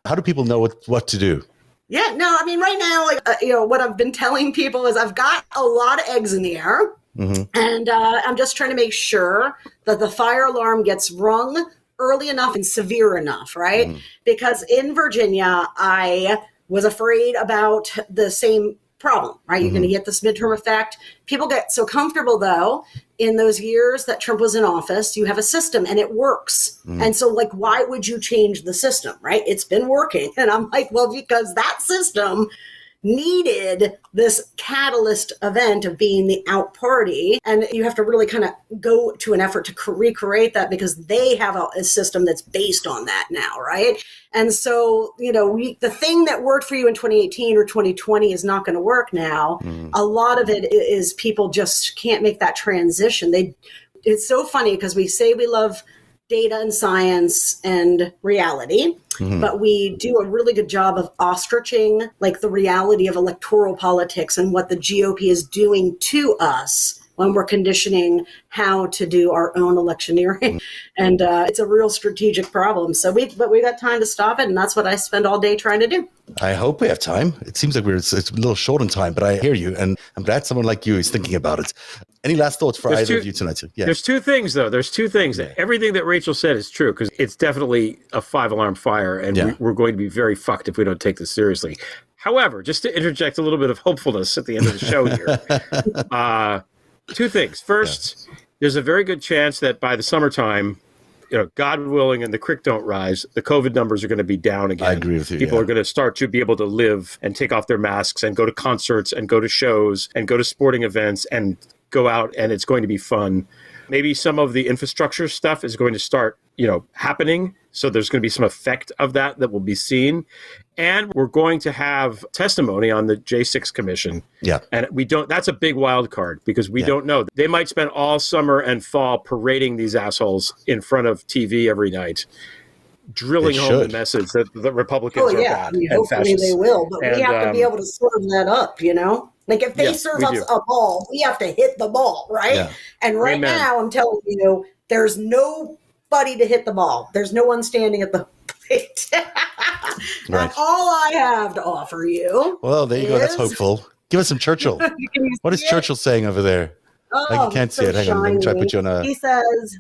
how do people know what to do? Yeah, no, right now, what I've been telling people is I've got a lot of eggs in the air. And I'm just trying to make sure that the fire alarm gets rung early enough and severe enough, right? Because in Virginia, I was afraid about the same problem, right? You're going to get this midterm effect. People get so comfortable, though, in those years that Trump was in office. You have a system and it works. And so, like, why would you change the system, right? It's been working. And I'm like, well, because that system needed this catalyst event of being the out party. And you have to really kind of go to an effort to recreate that because they have a system that's based on that now, right? And so, the thing that worked for you in 2018 or 2020 is not going to work now. A lot of it is people just can't make that transition. It's so funny because we say we love data and science and reality, but we do a really good job of ostriching like the reality of electoral politics and what the GOP is doing to us when we're conditioning how to do our own electioneering. And it's a real strategic problem. But we got time to stop it. And that's what I spend all day trying to do. I hope we have time. It seems like it's a little short on time, but I hear you. And I'm glad someone like you is thinking about it. Any last thoughts for either of you tonight? Yeah. There's two things, though. Everything that Rachel said is true because it's definitely a 5-alarm fire. And we're going to be very fucked if we don't take this seriously. However, just to interject a little bit of hopefulness at the end of the show here. Two things. First, there's a very good chance that by the summertime, God willing, and the creek don't rise, the COVID numbers are going to be down again. I agree with you. People are going to start to be able to live and take off their masks and go to concerts and go to shows and go to sporting events and go out, and it's going to be fun. Maybe some of the infrastructure stuff is going to start, happening. So there's going to be some effect of that will be seen. And we're going to have testimony on the J6 Commission. Yeah. And that's a big wild card because we don't know. They might spend all summer and fall parading these assholes in front of TV every night, drilling home the message that the Republicans are bad and hopefully fascists. They will, but we have to be able to serve that up, Like if they serve us a ball, we have to hit the ball, right? Yeah. And right now, I'm telling you, there's nobody to hit the ball. There's no one standing at the plate. That's all I have to offer you. Well, there you go. That's hopeful. Give us some Churchill. What is Churchill saying over there? You can't see it. Hang on. Let me try to put you on a... He says,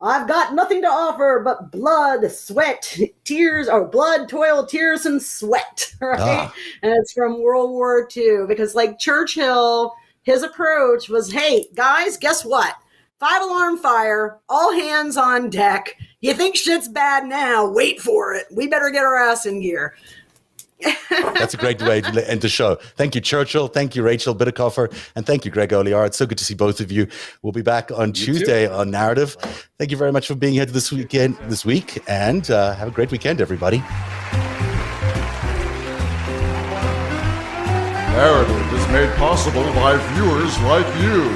I've got nothing to offer but blood, sweat, tears, or blood, toil, tears, and sweat, right? And it's from World War II because like Churchill, his approach was, hey, guys, guess what? 5-alarm fire, all hands on deck. You think shit's bad now? Wait for it. We better get our ass in gear. That's a great way to end the show. Thank you, Churchill. Thank you, Rachel Bitecofer. And thank you, Greg Olear. It's so good to see both of you. We'll be back on Tuesday on Narrative. Thank you very much for being here this week. And have a great weekend, everybody. Narrative is made possible by viewers like you.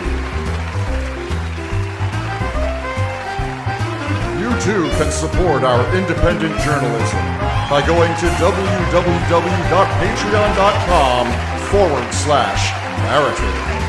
You too can support our independent journalism by going to www.patreon.com/narrative.